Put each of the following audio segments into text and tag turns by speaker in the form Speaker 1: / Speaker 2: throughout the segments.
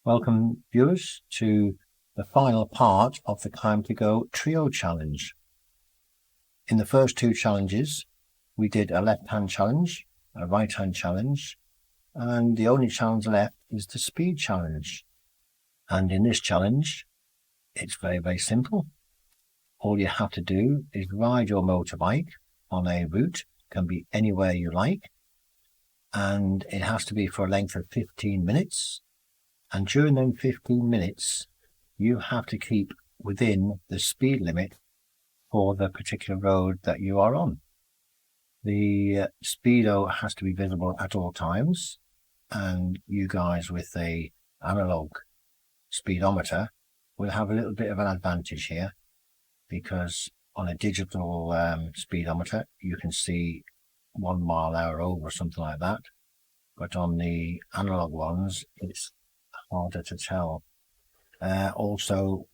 Speaker 1: Welcome viewers to the final part of the Climb to Go Trio Challenge. In the first two challenges, we did a left-hand challenge, a right-hand challenge, and the only challenge left is the speed challenge. And in this challenge, it's very simple. All you have to do is ride your motorbike on a route, can be anywhere you like, and it has to be for a length of 15 minutes. And during them 15 minutes, you have to keep within the speed limit for the particular road that you are on. The speedo has to be visible at all times, and you guys with a analog speedometer will have a little bit of an advantage here, because on a digital speedometer you can see 1 mile an hour over, something like that, but on the analog ones it's harder to tell. Also,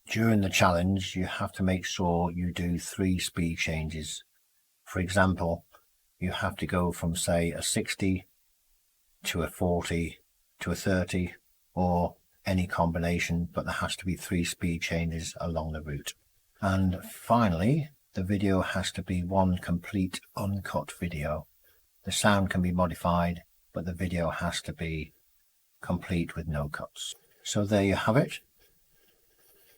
Speaker 1: during the challenge you have to make sure you do 3 speed changes. For example, you have to go from, say, a 60 to a 40 to a 30, or any combination, but there has to be 3 speed changes along the route. And finally, the video has to be one complete uncut video. The sound can be modified, but the video has to be complete with no cuts. So there you have it.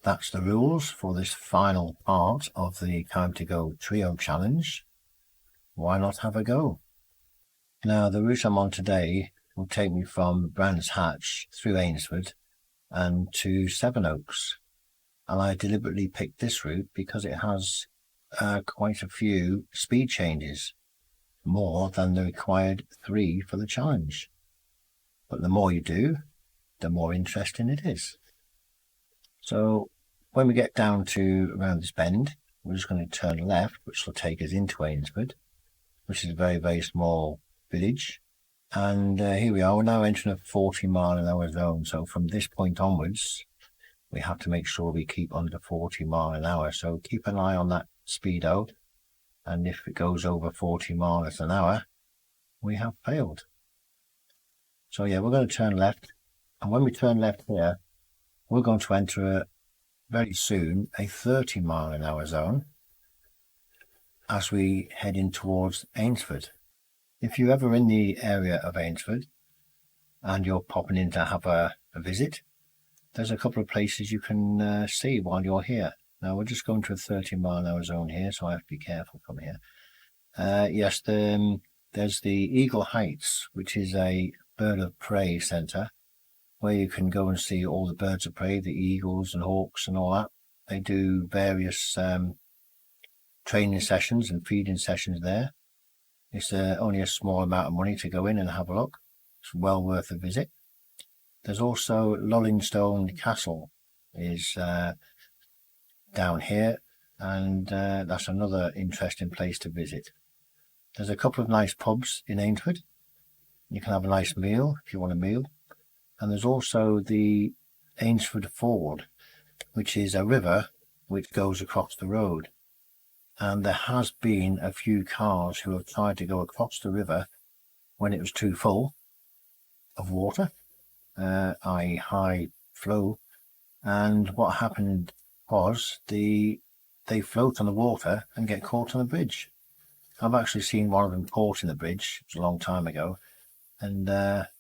Speaker 1: That's the rules for this final part of the Time to Go Trio Challenge. Why not have a go? Now, the route I'm on today will take me from Brands Hatch through Ainsford and to Sevenoaks. And I deliberately picked this route because it has quite a few speed changes, more than the required 3 for the challenge. But the more you do, the more interesting it is. So when we get down to around this bend, we're just going to turn left, which will take us into Ainsford, which is a very small village. And here we are. We're now entering a 40 mile an hour zone. So from this point onwards, we have to make sure we keep under 40 mile an hour. So keep an eye on that speedo. And if it goes over 40 miles an hour, we have failed. So yeah, we're going to turn left. And when we turn left here, we're going to enter very soon a 30 mile an hour zone as we head in towards Ainsford. If you're ever in the area of Ainsford and you're popping in to have a visit, there's a couple of places you can see while you're here. Now we're just going to a 30 mile an hour zone here, so I have to be careful from here. Yes, there's the Eagle Heights, which is a bird of prey centre where you can go and see all the birds of prey, the eagles and hawks and all that. They do various training sessions and feeding sessions there. It's only a small amount of money to go in and have a look. It's well worth a visit. There's also Lullingstone Castle is down here, and that's another interesting place to visit. There's a couple of nice pubs in Ainsford. You can have a nice meal if you want a meal. And there's also the Ainsford Ford, which is a river which goes across the road. And there has been a few cars who have tried to go across the river when it was too full of water, i.e. high flow. And what happened was they float on the water and get caught on the bridge. I've actually seen one of them caught in the bridge. It was a long time ago. And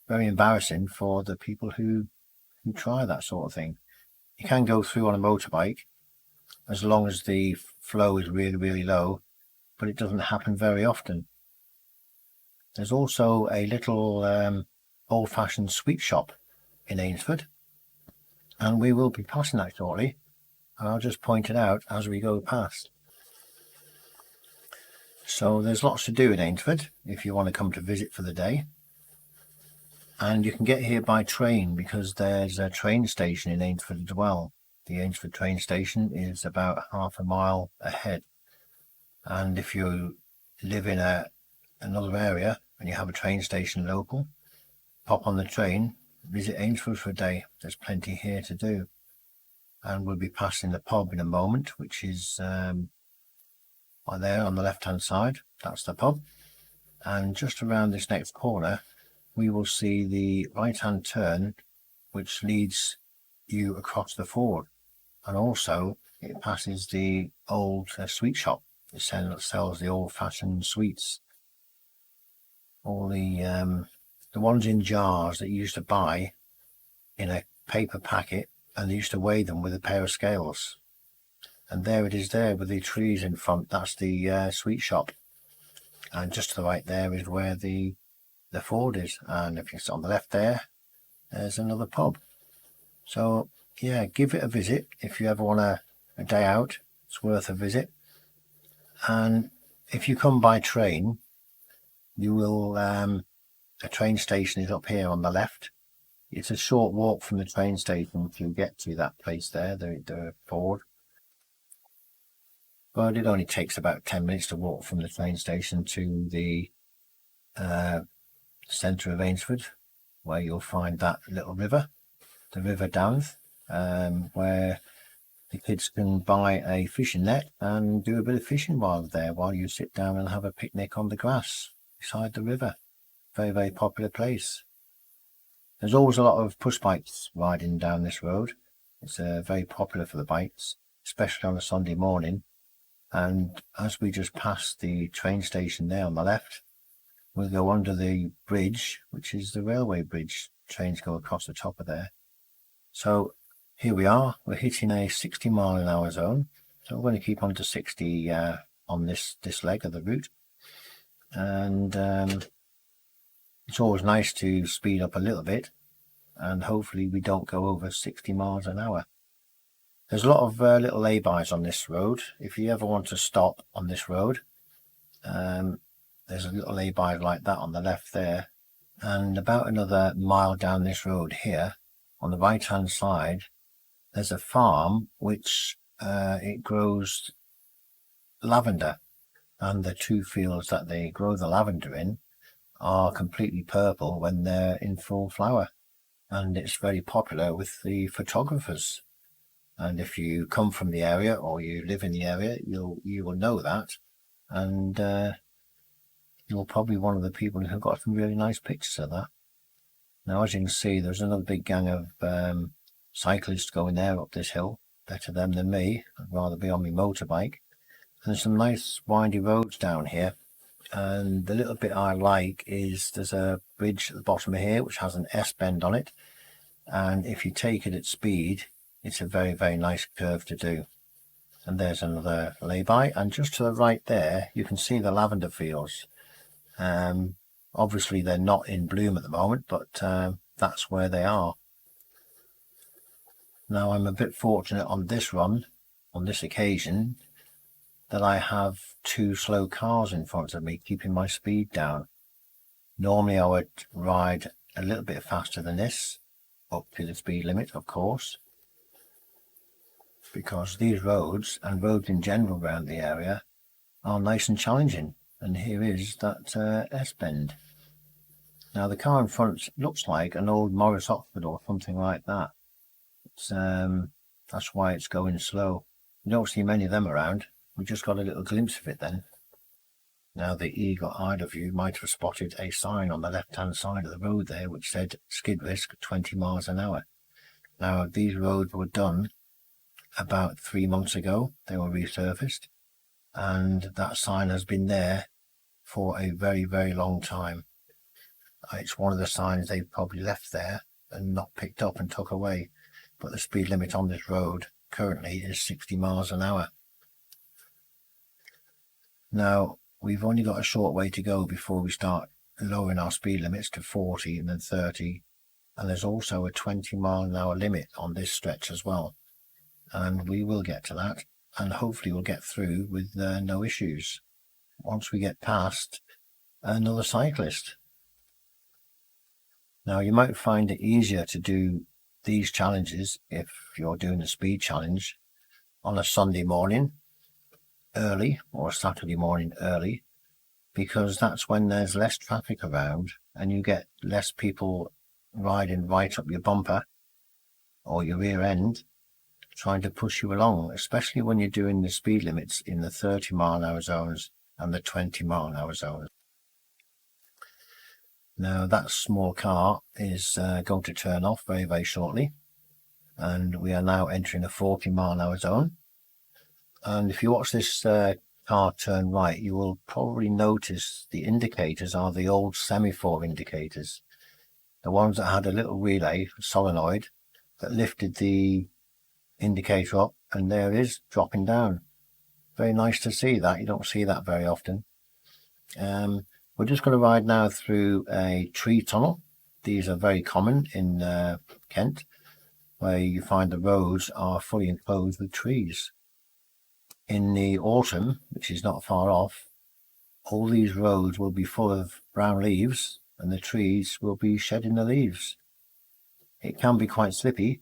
Speaker 1: very embarrassing for the people who try that sort of thing. You can go through on a motorbike as long as the flow is really low, but it doesn't happen very often. There's also a little old-fashioned sweet shop in Ainsford, and we will be passing that shortly, and I'll just point it out as we go past. So there's lots to do in Ainsford if you want to come to visit for the day. And you can get here by train because there's a train station in Ainsford as well. The Ainsford train station is about half a mile ahead. And if you live in another area and you have a train station local, pop on the train, visit Ainsford for a day. There's plenty here to do. And we'll be passing the pub in a moment, which is there on the left hand side. That's the pub. And just around this next corner we will see the right hand turn which leads you across the ford, and also it passes the old sweet shop. It sells the old-fashioned sweets, all the ones in jars that you used to buy in a paper packet, and they used to weigh them with a pair of scales. And there it is there with the trees in front. That's the sweet shop, and just to the right there is where the ford is, and if it's on the left there's another pub. So yeah, give it a visit if you ever want a day out. It's worth a visit. And if you come by train, you will the train station is up here on the left. It's a short walk from the train station to get to that place there, the ford. But it only takes about 10 minutes to walk from the train station to the centre of Ainsford, where you'll find that little river, the River Dowth, where the kids can buy a fishing net and do a bit of fishing while you sit down and have a picnic on the grass beside the river. Very, very popular place. There's always a lot of push bikes riding down this road. It's very popular for the bikes, especially on a Sunday morning. And as we just passed the train station there on the left, we'll go under the bridge, which is the railway bridge. Trains go across the top of there. So here we are. We're hitting a 60-mile-an-hour zone. So we're going to keep on to 60 on this leg of the route. And it's always nice to speed up a little bit, and hopefully we don't go over 60 miles an hour. There's a lot of little lay-bys on this road. If you ever want to stop on this road, there's a little lay-by like that on the left there. And about another mile down this road here, on the right-hand side, there's a farm which it grows lavender. And the two fields that they grow the lavender in are completely purple when they're in full flower. And it's very popular with the photographers. And if you come from the area or you live in the area, you will know that, and you're probably one of the people who got some really nice pictures of that. Now, as you can see, there's another big gang of cyclists going there up this hill. Better them than me. I'd rather be on my motorbike. And there's some nice windy roads down here. And the little bit I like is there's a bridge at the bottom of here which has an S-bend on it. And if you take it at speed, it's a very, very nice curve to do. And there's another lay-by, and just to the right there you can see the lavender fields. Obviously they're not in bloom at the moment, but that's where they are. Now I'm a bit fortunate on this run, on this occasion, that I have two slow cars in front of me keeping my speed down. Normally I would ride a little bit faster than this, up to the speed limit of course, because these roads, and roads in general around the area, are nice and challenging. And here is that S-bend. Now the car in front looks like an old Morris Oxford or something like that. It's, that's why it's going slow. You don't see many of them around. We just got a little glimpse of it then. Now the eagle-eyed of you might have spotted a sign on the left-hand side of the road there which said skid risk 20 miles an hour. Now these roads were done about 3 months ago. They were resurfaced, and that sign has been there for a very, very long time. It's one of the signs they've probably left there and not picked up and took away, but the speed limit on this road currently is 60 miles an hour. Now we've only got a short way to go before we start lowering our speed limits to 40 and then 30, and there's also a 20 mile an hour limit on this stretch as well. And we will get to that, and hopefully we'll get through with no issues once we get past another cyclist. Now you might find it easier to do these challenges if you're doing a speed challenge on a Sunday morning early or a Saturday morning early, because that's when there's less traffic around and you get less people riding right up your bumper or your rear end trying to push you along, especially when you're doing the speed limits in the 30 mile an hour zones and the 20 mile an hour zones. Now that small car is going to turn off very, very shortly, and we are now entering a 40-mile-an-hour zone. And if you watch this car turn right, you will probably notice the indicators are the old semaphore indicators, the ones that had a little relay solenoid that lifted the indicator up, and there it is dropping down. Very nice to see that. You don't see that very often. We're just going to ride now through a tree tunnel. These are very common in Kent, where you find the roads are fully enclosed with trees. In the autumn, which is not far off, all these roads will be full of brown leaves, and the trees will be shedding the leaves. It can be quite slippy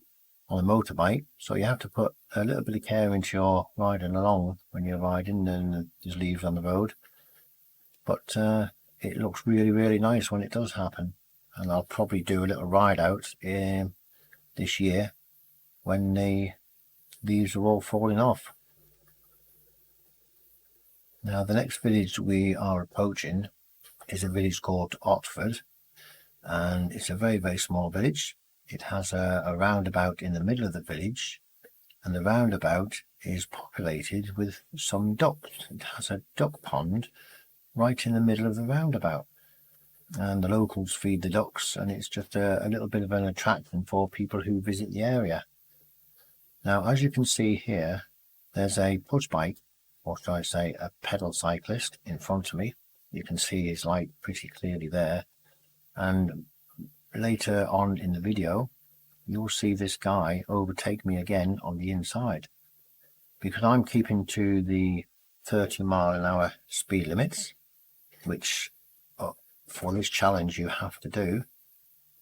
Speaker 1: on a motorbike, so you have to put a little bit of care into your riding along when you're riding and there's leaves on the road. But it looks really, really nice when it does happen, and I'll probably do a little ride out this year when the leaves are all falling off. Now the next village we are approaching is a village called Otford, and it's a very, very small village. It has a roundabout in the middle of the village, and the roundabout is populated with some ducks. It has a duck pond right in the middle of the roundabout, and the locals feed the ducks, and it's just a little bit of an attraction for people who visit the area. Now, as you can see here, there's a push bike, or should I say a pedal cyclist, in front of me. You can see his light pretty clearly there, and later on in the video you'll see this guy overtake me again on the inside, because I'm keeping to the 30-mile-an-hour speed limits, which for this challenge you have to do,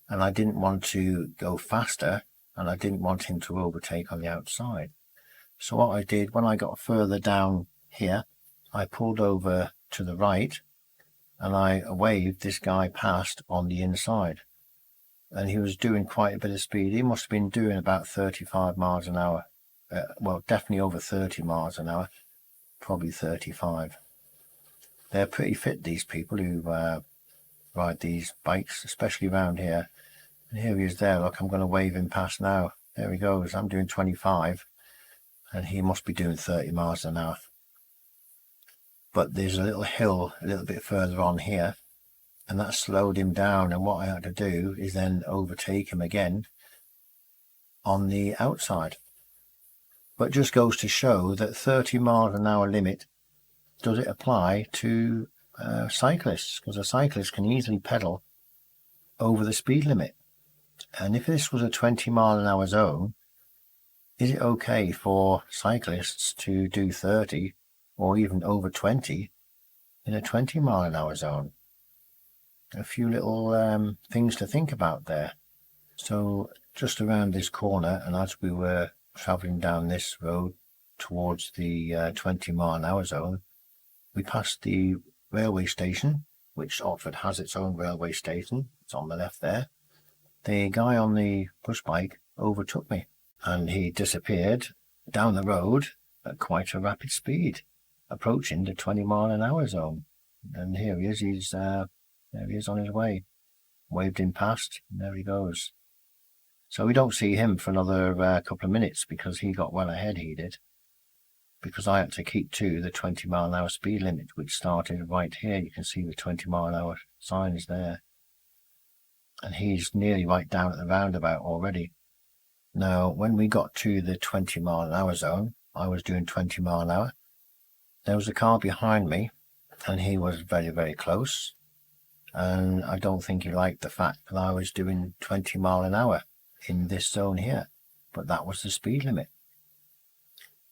Speaker 1: and I didn't want to go faster, and I didn't want him to overtake on the outside. So what I did, when I got further down here, I pulled over to the right and I waved this guy past on the inside, and he was doing quite a bit of speed. He must have been doing about 35 miles an hour, well, definitely over 30 miles an hour, probably 35. They're pretty fit, these people who ride these bikes, especially around here. And here he is there. Look, I'm going to wave him past now. There he goes. I'm doing 25 and he must be doing 30 miles an hour. But there's a little hill a little bit further on here, and that slowed him down, and what I had to do is then overtake him again on the outside. But just goes to show that 30 miles an hour limit, does it apply to cyclists? Because a cyclist can easily pedal over the speed limit. And if this was a 20-mile-an-hour zone, is it okay for cyclists to do 30 or even over 20 in a 20-mile-an-hour zone? A few little things to think about there. So just around this corner, and as we were travelling down this road towards the 20-mile-an-hour zone, we passed the railway station, which Otford has its own railway station. It's on the left there. The guy on the push bike overtook me, and he disappeared down the road at quite a rapid speed, approaching the 20-mile-an-hour zone. And here he is. There he is on his way. Waved him past, and there he goes. So we don't see him for another couple of minutes, because he got well ahead, he did. Because I had to keep to the 20-mile-an-hour speed limit, which started right here. You can see the 20-mile-an-hour sign is there. And he's nearly right down at the roundabout already. Now, when we got to the 20-mile-an-hour zone, I was doing 20 mile an hour. There was a car behind me, and he was very, very close. And I don't think he liked the fact that I was doing 20 mile an hour in this zone here. But that was the speed limit.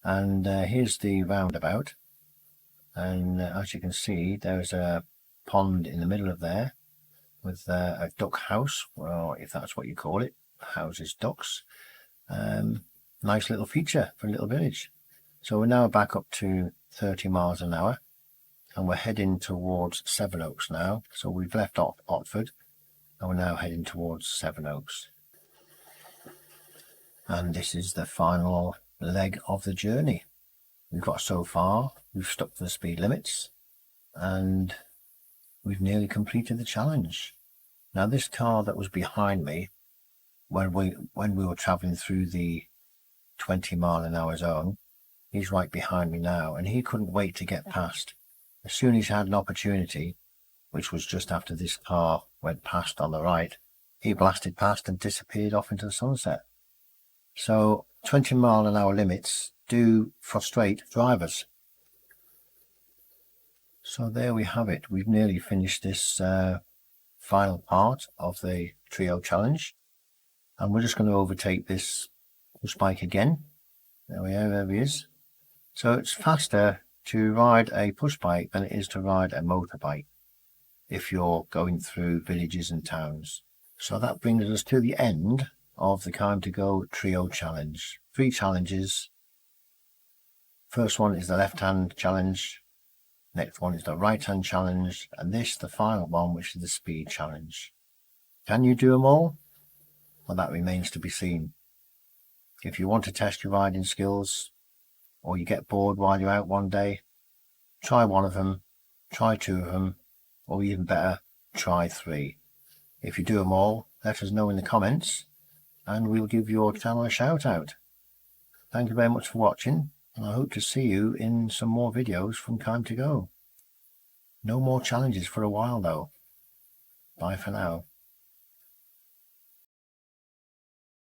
Speaker 1: And here's the roundabout. And as you can see, there's a pond in the middle of there, with a duck house, or if that's what you call it, houses ducks. Nice little feature for a little village. So we're now back up to 30 miles an hour, and we're heading towards Sevenoaks now. So we've left Otford, and we're now heading towards Sevenoaks. And this is the final leg of the journey. We've got so far, we've stuck to the speed limits, and we've nearly completed the challenge. Now this car that was behind me when we were traveling through the 20-mile-an-hour zone, he's right behind me now, and he couldn't wait to get past. As soon as he had an opportunity, which was just after this car went past on the right, he blasted past and disappeared off into the sunset. So 20-mile-an-hour limits do frustrate drivers. So there we have it. We've nearly finished this final part of the trio challenge, and we're just going to overtake this push bike again. There we are, there he is. So it's faster to ride a push bike than it is to ride a motorbike if you're going through villages and towns. So that brings us to the end of the Kime to Go trio challenge. 3 challenges. First one is the left hand challenge, next one is the right hand challenge, and this the final one, which is the speed challenge. Can you do them all? Well, that remains to be seen. If you want to test your riding skills, or you get bored while you're out one day, try one of them, try 2 of them, or even better, try 3. If you do them all, let us know in the comments, and we'll give your channel a shout out. Thank you very much for watching, and I hope to see you in some more videos from Kime to Go. No more challenges for a while though. Bye for now.